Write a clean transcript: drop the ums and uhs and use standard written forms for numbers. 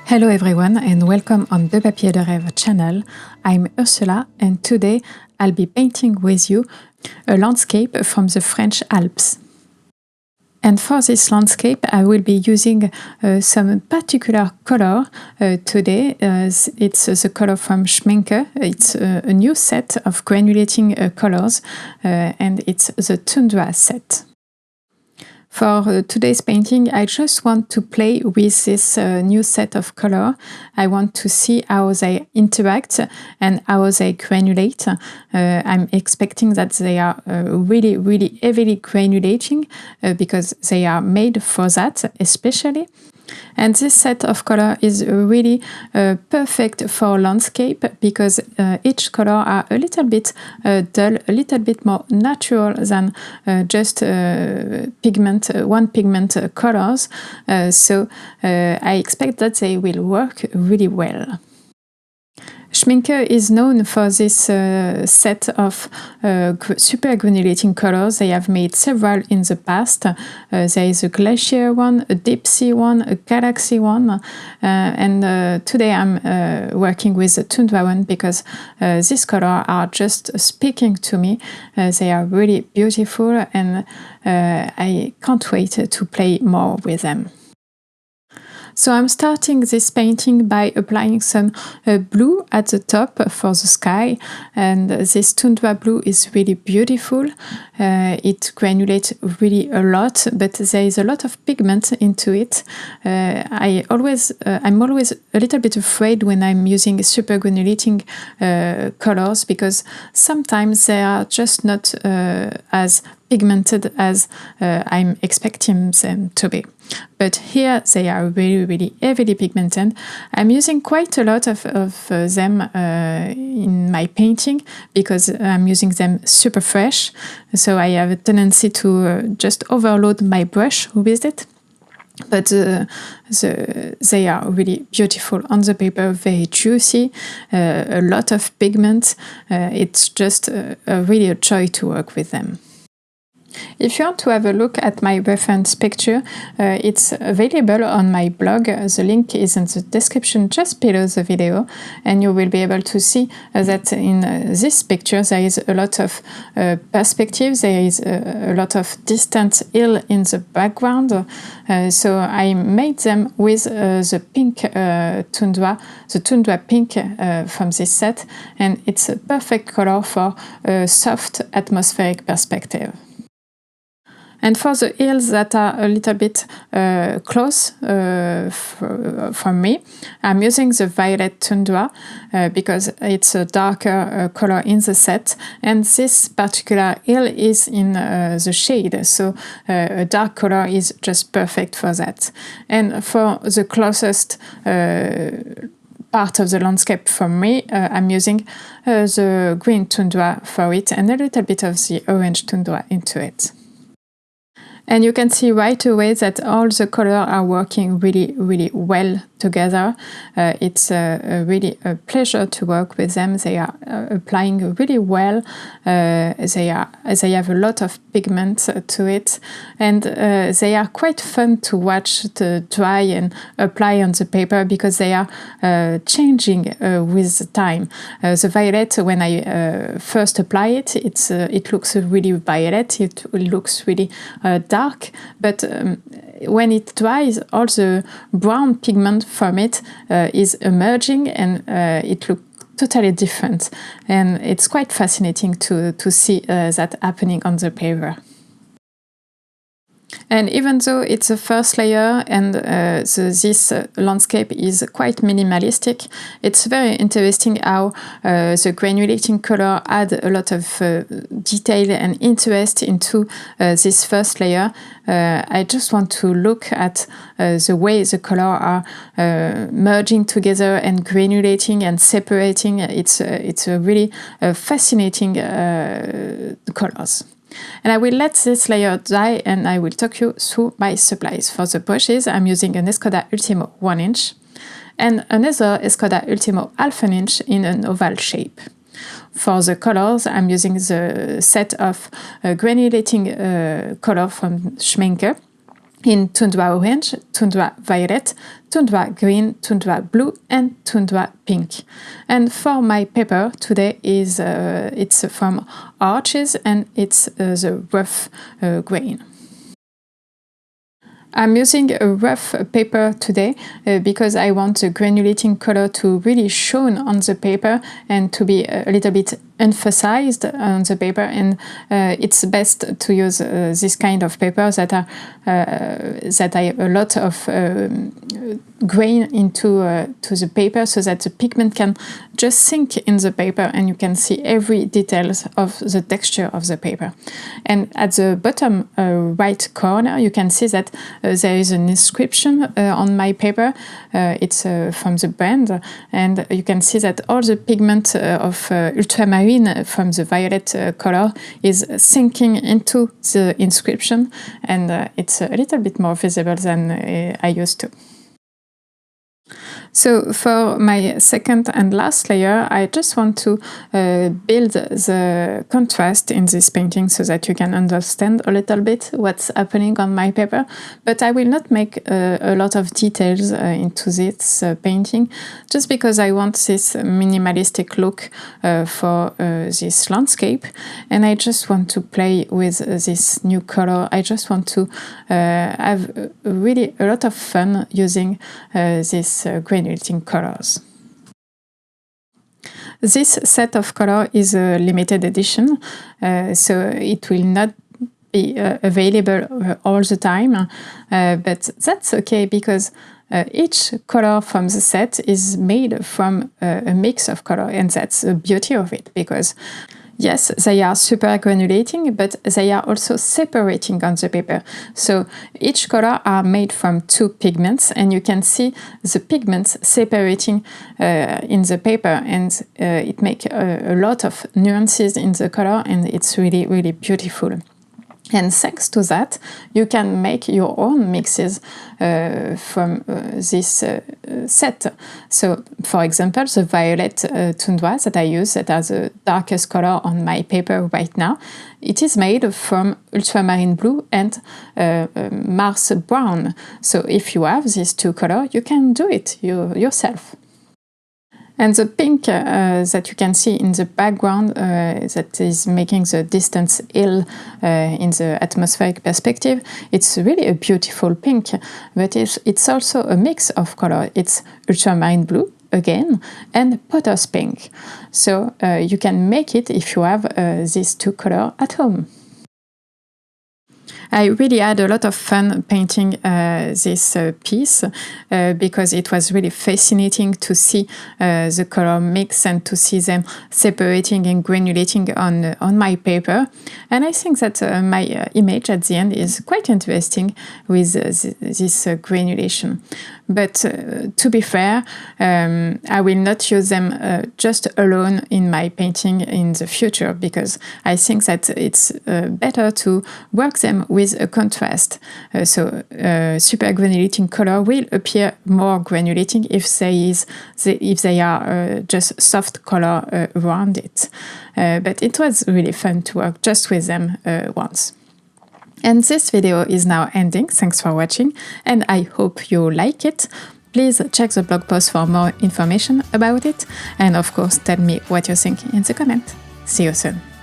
Hello everyone and welcome on The Papier de Rêve channel. I'm Ursula and today I'll be painting with you a landscape from the French Alps. And for this landscape I will be using some particular color today. It's the color from Schmincke. It's a new set of granulating colors and it's the Tundra set. For today's painting, I just want to play with this new set of color. I want to see how they interact and how they granulate. I'm expecting that they are really heavily granulating because they are made for that especially. And this set of color is really perfect for landscape because each color are a little bit dull, a little bit more natural than just one pigment colors. So I expect that they will work really well. Schmincke is known for this set of super granulating colors. They have made several in the past. There is a glacier one, a deep sea one, a galaxy one, and today I'm working with the Tundra one because these colors are just speaking to me. They are really beautiful and I can't wait to play more with them. So I'm starting this painting by applying some blue at the top for the sky, and this Tundra blue is really beautiful. It granulates really a lot, but there is a lot of pigment into it. I'm always a little bit afraid when I'm using super granulating colors because sometimes they are just not as pigmented as I'm expecting them to be. But here they are really heavily pigmented. I'm using quite a lot of them in my painting because I'm using them super fresh. So I have a tendency to just overload my brush with it. But they are really beautiful on the paper, very juicy, a lot of pigment. It's just really a joy to work with them. If you want to have a look at my reference picture, it's available on my blog. The link is in the description just below the video, and you will be able to see that in this picture there is a lot of perspective, there is a lot of distant hill in the background. So I made them with the pink Tundra, the Tundra pink from this set, and it's a perfect color for a soft atmospheric perspective. And for the hills that are a little bit close for me, I'm using the violet Tundra because it's a darker color in the set, and this particular hill is in the shade, so a dark color is just perfect for that. And for the closest part of the landscape from me, I'm using the green Tundra for it and a little bit of the orange Tundra into it. And you can see right away that all the colors are working really well together. It's really a pleasure to work with them. They are applying really well. They have a lot of pigment to it, and they are quite fun to watch to dry and apply on the paper because they are changing with the time. The violet, when I first apply it, it looks really violet. It looks really dark, but when it dries, all the brown pigment from it is emerging, and it looks totally different. And it's quite fascinating to see that happening on the paper. And even though it's a first layer and this landscape is quite minimalistic, it's very interesting how the granulating color add a lot of detail and interest into this first layer. I just want to look at the way the color are merging together and granulating and separating. It's a really fascinating colors. And I will let this layer dry and I will talk you through my supplies. For the brushes, I'm using an Escoda Último 1 inch and another Escoda Último 1/2 inch in an oval shape. For the colors, I'm using the set of granulating color from Schmincke. in Tundra Orange, Tundra Violet, Tundra Green, Tundra Blue, and Tundra Pink. And for my paper today it's from Arches, and it's the rough grain. I'm using a rough paper today because I want the granulating color to really shown on the paper and to be a little bit emphasized on the paper, and it's best to use this kind of paper that are a lot of grain into to the paper, so that the pigment can just sink in the paper and you can see every details of the texture of the paper. And at the bottom right corner you can see that there is an inscription on my paper. It's from the brand, and you can see that all the pigment of ultramarine from the violet color is sinking into the inscription, and it's a little bit more visible than I used to. So for my second and last layer, I just want to build the contrast in this painting so that you can understand a little bit what's happening on my paper. But I will not make a lot of details into this painting, just because I want this minimalistic look for this landscape, and I just want to play with this new color. I just want to have really a lot of fun using this granulating colors. This set of color is a limited edition, so it will not be available all the time, but that's okay, because each color from the set is made from a mix of color, and that's the beauty of it, because yes, they are super granulating, but they are also separating on the paper. So each color are made from two pigments, and you can see the pigments separating in the paper, and it makes a lot of nuances in the color, and it's really, really beautiful. And thanks to that, you can make your own mixes from this set. So, for example, the violet Tundra that I use, that has the darkest color on my paper right now, it is made from ultramarine blue and Mars brown. So if you have these two colors, you can do it yourself. And the pink that you can see in the background, that is making the distance L in the atmospheric perspective, it's really a beautiful pink, but it's also a mix of color. It's ultramarine blue again and potter's pink. So you can make it if you have these two colors at home. I really had a lot of fun painting this piece because it was really fascinating to see the color mix and to see them separating and granulating on my paper. And I think that my image at the end is quite interesting with this granulation. But to be fair, I will not use them just alone in my painting in the future, because I think that it's better to work them with a contrast. So super granulating color will appear more granulating if they are just soft color around it. But it was really fun to work just with them once. And this video is now ending. Thanks for watching, and I hope you like it. Please check the blog post for more information about it, and of course tell me what you think in the comment. See you soon.